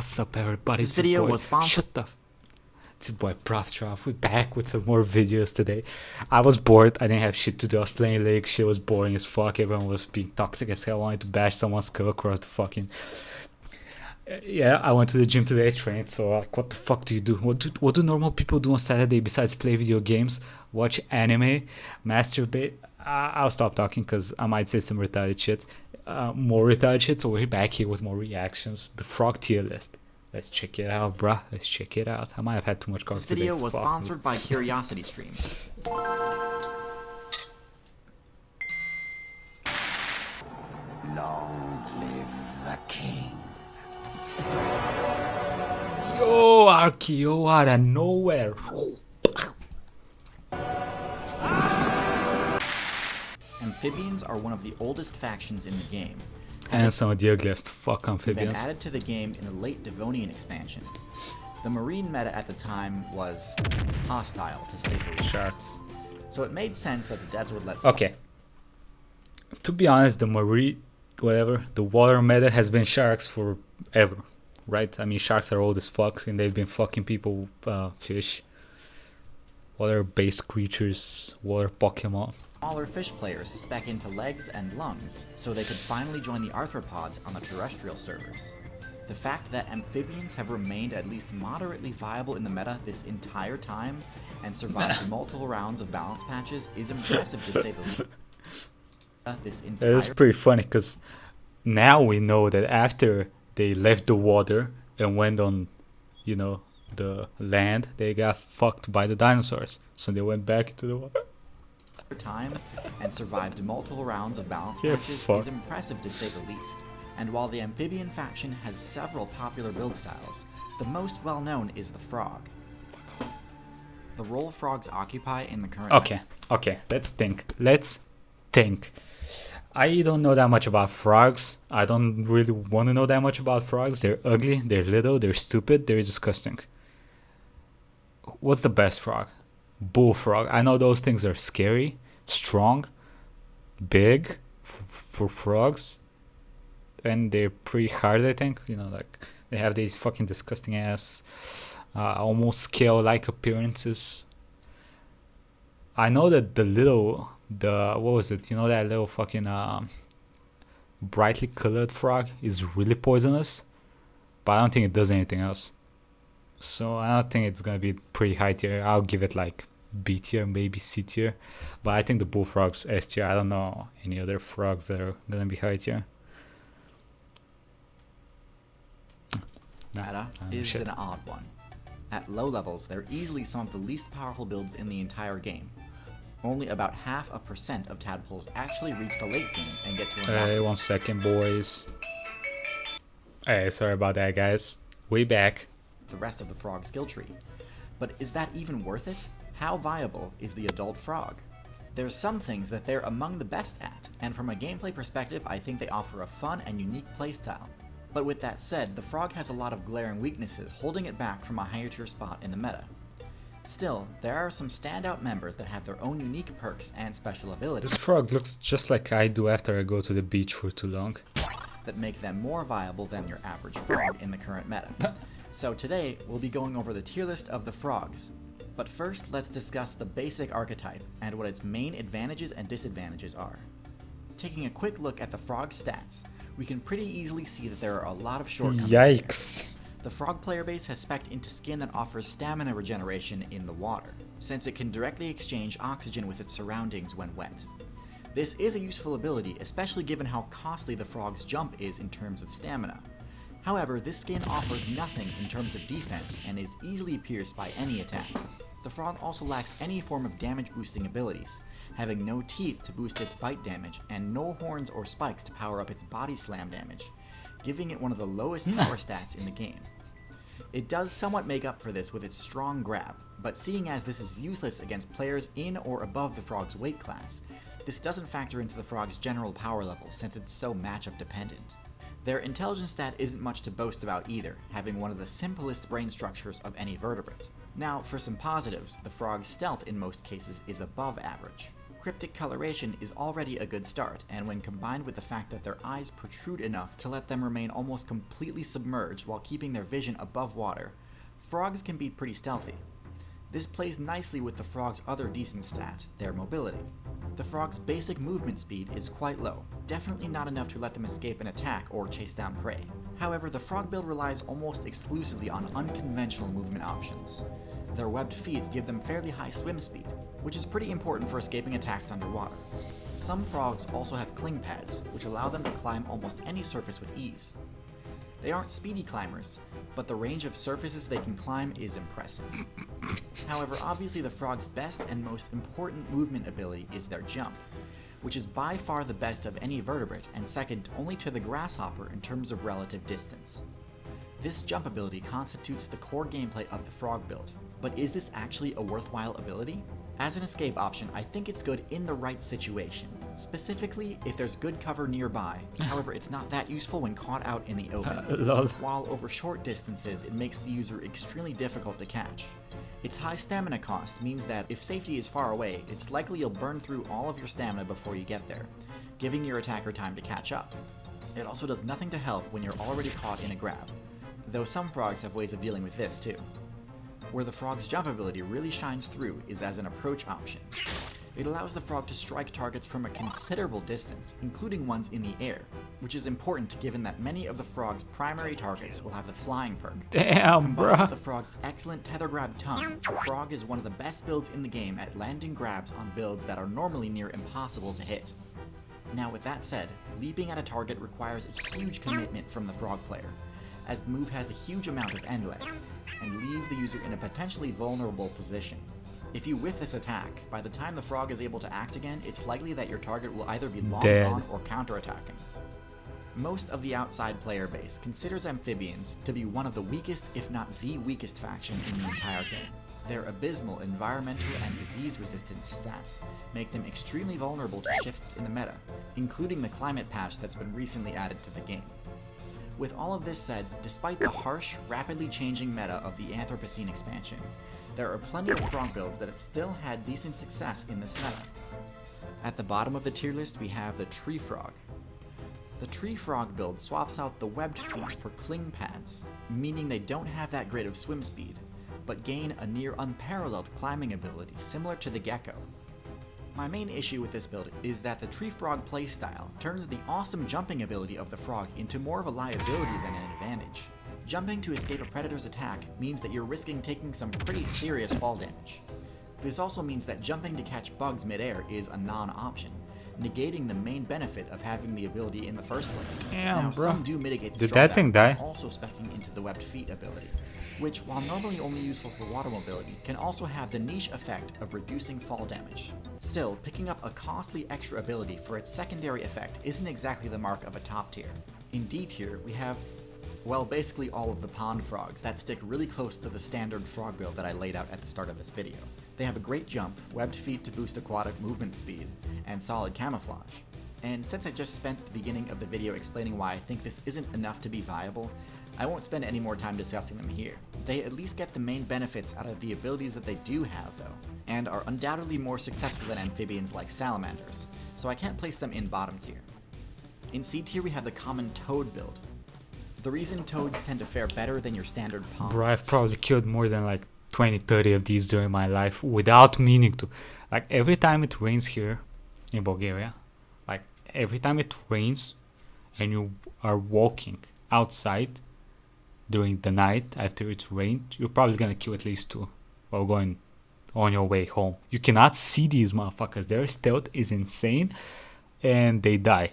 What's up, everybody? This video was sponsored. Shut the. It's your boy Proftrof. We're back with some more videos today. I was bored. I didn't have shit to do. I was playing League. Shit was boring as fuck. Everyone was being toxic as hell. I wanted to bash someone's skull across the fucking. Yeah, I went to the gym today, trained. So like, what the fuck do you do? What do normal people do on Saturday besides play video games, watch anime, masturbate? I'll stop talking because I might say some retarded shit. More retarded shit. So we're back here with more reactions. The frog tier list. Let's check it out, bruh. Let's check it out. I might have had too much coffee today. This video was sponsored by CuriosityStream. Long live the king. Yo, Archeo out of nowhere. Amphibians are one of the oldest factions in the game. And some of the ugliest fuck Been amphibians. added to the game in the late Devonian expansion. The marine meta at the time was hostile, to say the least. Sharks. So it made sense that the devs would let Okay. To be honest, the marine, whatever, the water meta has been sharks forever, right? I mean, sharks are old as fuck, and they've been fucking people, fish, water-based creatures, water Pokemon. smaller fish players spec into legs and lungs, so they could finally join the arthropods on the terrestrial servers. The fact that amphibians have remained at least moderately viable in the meta this entire time and survived multiple rounds of balance patches is impressive to say the least. It's pretty funny because now we know that after they left the water and went on, you know, the land, they got fucked by the dinosaurs. So they went back into the water. Time and survived multiple rounds of balance Yeah, patches fuck. is impressive to say the least. And while the amphibian faction has several popular build styles, the most well known is the frog. The role frogs occupy in the current Okay, let's think. I don't know that much about frogs. I don't really want to know that much about frogs. They're ugly, they're little, they're stupid, they're disgusting. What's the best frog? Bullfrog. I know those things are scary, strong, big for frogs, and they're pretty hard, I think. You know, like they have these fucking disgusting ass, almost scale-like appearances. I know that what was it? You know, that little fucking brightly colored frog is really poisonous, but I don't think it does anything else. So I don't think it's gonna be pretty high tier. I'll give it like B tier, maybe C tier, but I think the bullfrog's S tier. I don't know any other frogs that are gonna be high tier. meta is an odd one. At low levels, they're easily some of the least powerful builds in the entire game. Only about 0.5% of tadpoles actually reach the late game and get to a Hey, 1 second, boys. Hey, sorry about that, guys. We back. the rest of the frog skill tree. But is that even worth it? How viable is the adult frog? There's some things that they're among the best at, and from a gameplay perspective, I think they offer a fun and unique playstyle. But with that said, the frog has a lot of glaring weaknesses, holding it back from a higher tier spot in the meta. Still, there are some standout members that have their own unique perks and special abilities This frog looks just like I do after I go to the beach for too long. that make them more viable than your average frog in the current meta. So today, we'll be going over the tier list of the frogs. But first, let's discuss the basic archetype and what its main advantages and disadvantages are. Taking a quick look at the frog stats, we can pretty easily see that there are a lot of shortcomings here. Yikes. The frog player base has spec'd into skin that offers stamina regeneration in the water, since it can directly exchange oxygen with its surroundings when wet. This is a useful ability, especially given how costly the frog's jump is in terms of stamina. However, this skin offers nothing in terms of defense and is easily pierced by any attack. The frog also lacks any form of damage boosting abilities, having no teeth to boost its bite damage and no horns or spikes to power up its body slam damage, giving it one of the lowest power stats in the game. It does somewhat make up for this with its strong grab, but seeing as this is useless against players in or above the frog's weight class, this doesn't factor into the frog's general power level since it's so matchup dependent. Their intelligence stat isn't much to boast about either, having one of the simplest brain structures of any vertebrate. Now, for some positives, the frog's stealth in most cases is above average. cryptic coloration is already a good start, and when combined with the fact that their eyes protrude enough to let them remain almost completely submerged while keeping their vision above water, frogs can be pretty stealthy. This plays nicely with the frog's other decent stat, their mobility. The frog's basic movement speed is quite low, definitely not enough to let them escape an attack or chase down prey. However, the frog build relies almost exclusively on unconventional movement options. Their webbed feet give them fairly high swim speed, which is pretty important for escaping attacks underwater. Some frogs also have cling pads, which allow them to climb almost any surface with ease. They aren't speedy climbers, but the range of surfaces they can climb is impressive. However, obviously the frog's best and most important movement ability is their jump, which is by far the best of any vertebrate and second only to the grasshopper in terms of relative distance. This jump ability constitutes the core gameplay of the frog build, but is this actually a worthwhile ability? As an escape option, I think it's good in the right situation, specifically if there's good cover nearby. However, it's not that useful when caught out in the open, Lol. while over short distances it makes the user extremely difficult to catch. Its high stamina cost means that if safety is far away, it's likely you'll burn through all of your stamina before you get there, giving your attacker time to catch up. It also does nothing to help when you're already caught in a grab, though some frogs have ways of dealing with this too. Where the frog's jump ability really shines through is as an approach option. It allows the frog to strike targets from a considerable distance, including ones in the air, which is important given that many of the frog's primary targets will have the flying perk. Damn, Combined with bruh. the frog's excellent tether grab tongue, the frog is one of the best builds in the game at landing grabs on builds that are normally near impossible to hit. Now with that said, leaping at a target requires a huge commitment from the frog player, as the move has a huge amount of end lag, and leaves the user in a potentially vulnerable position. If you whiff this attack, by the time the frog is able to act again, it's likely that your target will either be long Dead. gone or counterattacking. Most of the outside player base considers amphibians to be one of the weakest, if not the weakest faction in the entire game. Their abysmal environmental and disease resistance stats make them extremely vulnerable to shifts in the meta, including the climate patch that's been recently added to the game. With all of this said, despite the harsh, rapidly changing meta of the Anthropocene expansion, there are plenty of frog builds that have still had decent success in this meta. At the bottom of the tier list we have the Tree Frog. The Tree Frog build swaps out the webbed feet for cling pads, meaning they don't have that great of swim speed, but gain a near unparalleled climbing ability similar to the gecko. My main issue with this build is that the Tree Frog playstyle turns the awesome jumping ability of the frog into more of a liability than an advantage. Jumping to escape a predator's attack means that you're risking taking some pretty serious fall damage. This also means that jumping to catch bugs midair is a non-option, negating the main benefit of having the ability in the first place. Damn, now, bro. some do mitigate this Did that thing drawback die? by also speccing into the webbed feet ability, which, while normally only useful for water mobility, can also have the niche effect of reducing fall damage. Still, picking up a costly extra ability for its secondary effect isn't exactly the mark of a top tier. In D tier, we have, well, basically all of the pond frogs that stick really close to the standard frog build that I laid out at the start of this video. They have a great jump, webbed feet to boost aquatic movement speed, and solid camouflage. And since I just spent the beginning of the video explaining why I think this isn't enough to be viable, I won't spend any more time discussing them here. They at least get the main benefits out of the abilities that they do have though, and are undoubtedly more successful than amphibians like salamanders, so I can't place them in bottom tier. In C tier we have the common toad build. The reason toads tend to fare better than your standard pond. Bro, I've probably killed more than like 20, 30 of these during my life without meaning to. Like every time it rains here in Bulgaria, like every time it rains and you are walking outside during the night after it's rained, you're probably gonna kill at least 2 while going on your way home. You cannot see these motherfuckers. Their stealth is insane and they die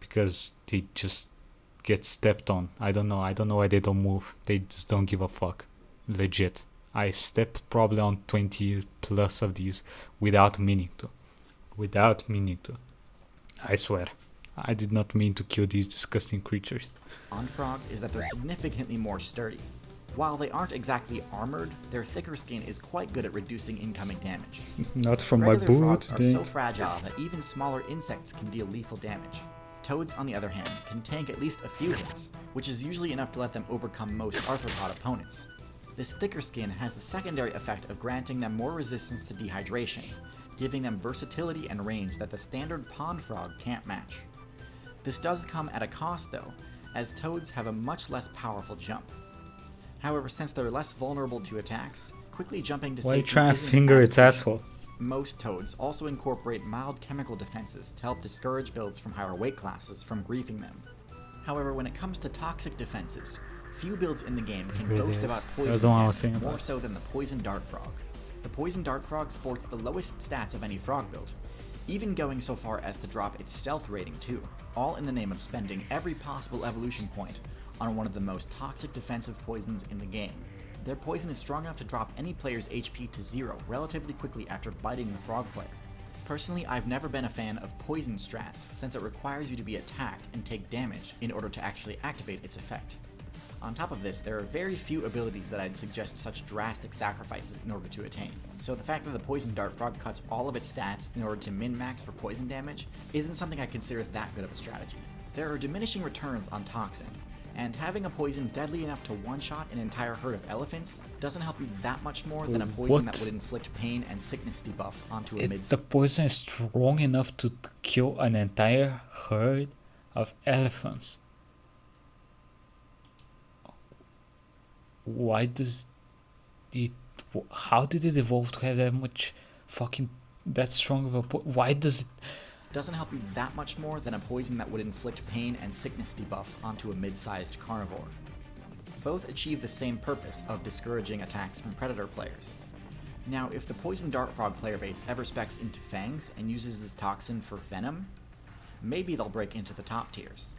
because they just get stepped on. I don't know why they don't move. They just don't give a fuck. Legit. I stepped probably on 20 plus of these without meaning to. I swear. I did not mean to kill these disgusting creatures. On frog is that they're significantly more sturdy. While they aren't exactly armored, their thicker skin is quite good at reducing incoming damage. Not from my Regular boot, frogs are so fragile that even smaller insects can deal lethal damage. Toads, on the other hand, can tank at least a few hits, which is usually enough to let them overcome most arthropod opponents. This thicker skin has the secondary effect of granting them more resistance to dehydration, giving them versatility and range that the standard pond frog can't match. This does come at a cost though, as toads have a much less powerful jump. However, since they're less vulnerable to attacks, quickly jumping to Why are you safety trying to isn't finger as its crucial. asshole? Most toads also incorporate mild chemical defenses to help discourage builds from higher weight classes from griefing them. However, when it comes to toxic defenses, few builds in the game can It boast is. about That's poison the one I was damage saying more about. so than the poison dart frog. The poison dart frog sports the lowest stats of any frog build, even going so far as to drop its stealth rating too, all in the name of spending every possible evolution point on one of the most toxic defensive poisons in the game. Their poison is strong enough to drop any player's HP to 0 relatively quickly after biting the frog player. Personally, I've never been a fan of poison strats since it requires you to be attacked and take damage in order to actually activate its effect. On top of this, there are very few abilities that I'd suggest such drastic sacrifices in order to attain. So the fact that the poison dart frog cuts all of its stats in order to min-max for poison damage isn't something I consider that good of a strategy. There are diminishing returns on Toxin, and having a poison deadly enough to one-shot an entire herd of elephants doesn't help you that much more than a poison that What? would inflict pain and sickness debuffs onto a mid. The poison is strong enough to kill an entire herd of elephants. Why does it? How did it evolve to have that much fucking that strong of a? Why does it? Doesn't help you that much more than a poison that would inflict pain and sickness debuffs onto a mid-sized carnivore. Both achieve the same purpose of discouraging attacks from predator players. Now, if the poison dart frog player base ever specs into fangs and uses this toxin for venom, maybe they'll break into the top tiers.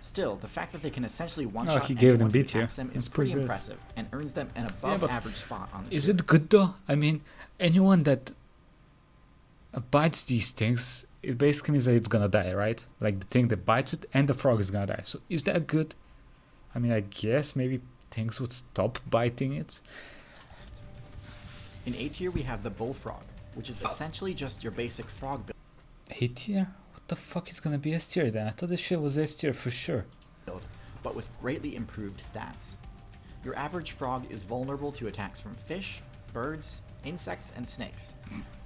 Still, the fact that they can essentially one-shot he gave them anyone who B tier. attacks them is That's pretty pretty good. impressive and earns them an but above-average spot on the Is tree. it good though? I mean, anyone that bites these things, it basically means that it's gonna die, right? Like the thing that bites it and the frog is gonna die. So is that good? I mean, I guess maybe things would stop biting it. In A tier, we have the bullfrog, which is essentially just your basic frog build. A tier? What the fuck is gonna be S tier then? I thought this shit was S tier for sure. But with greatly improved stats. Your average frog is vulnerable to attacks from fish, birds, insects, and snakes,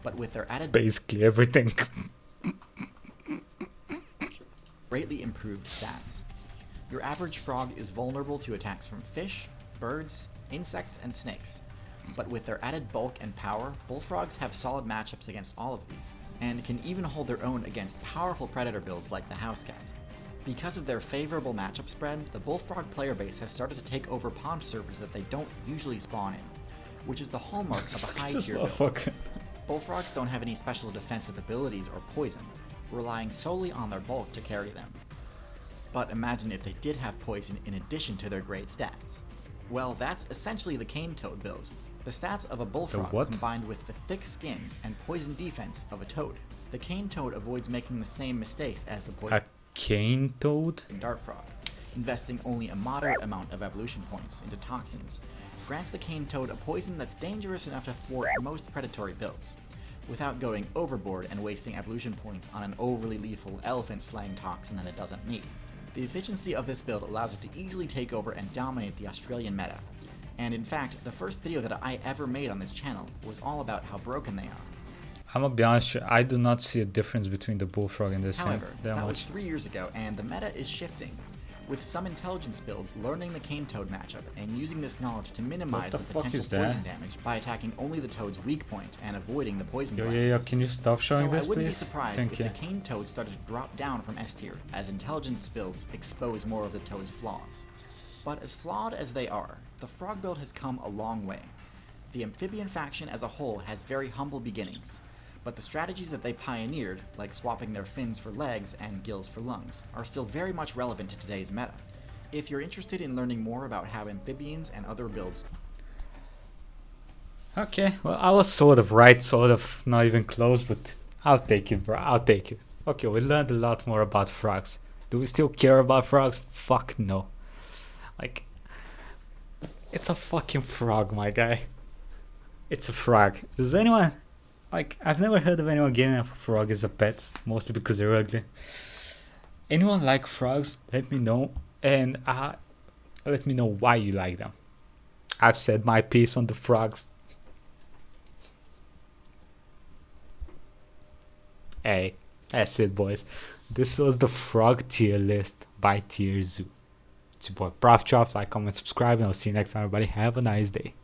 but with their added Basically everything. greatly improved stats. Your average frog is vulnerable to attacks from fish, birds, insects, and snakes, but with their added bulk and power, bullfrogs have solid matchups against all of these, and can even hold their own against powerful predator builds like the house cat. Because of their favorable matchup spread, the bullfrog player base has started to take over pond servers that they don't usually spawn in, which is the hallmark of a high This tier build. motherfucker. Bullfrogs don't have any special defensive abilities or poison, relying solely on their bulk to carry them. But imagine if they did have poison in addition to their great stats. Well, that's essentially the cane toad build. The stats of a bullfrog what? combined with the thick skin and poison defense of a toad. The cane toad avoids making the same mistakes as the poison A cane toad? dart frog, investing only a moderate amount of evolution points into toxins, grants the cane toad a poison that's dangerous enough to thwart most predatory builds, without going overboard and wasting evolution points on an overly lethal elephant slaying toxin that it doesn't need. The efficiency of this build allows it to easily take over and dominate the Australian meta, and in fact, the first video that I ever made on this channel was all about how broken they are. I'm gonna be honest, I do not see a difference between the bullfrog and this thing However, that that was much. 3 years ago, and the meta is shifting, with some intelligence builds learning the cane toad matchup and using this knowledge to minimize the the fuck potential is that? poison damage by attacking only the toad's weak point and avoiding the poison Yo, glands. can you stop showing So this, I wouldn't please? be surprised Thank if you. the cane toad started to drop down from S tier as intelligence builds expose more of the toad's flaws. But as flawed as they are, the frog build has come a long way. The amphibian faction as a whole has very humble beginnings, but the strategies that they pioneered, like swapping their fins for legs and gills for lungs, are still very much relevant to today's meta. If you're interested in learning more about how amphibians and other builds Okay, well, I was sort of right, sort of not even close, but I'll take it, bro. I'll take it. Okay, we learned a lot more about frogs. Do we still care about frogs? Fuck no. Like, it's a fucking frog, my guy. It's a frog. Does anyone, like, I've never heard of anyone getting a frog as a pet, mostly because they're ugly. Anyone like frogs? Let me know, and let me know why you like them. I've said my piece on the frogs. Hey, that's it, boys. This was the frog tier list by TierZoo. It's your boy Proftrof. Like, comment, subscribe, and I'll see you next time, everybody. Have a nice day.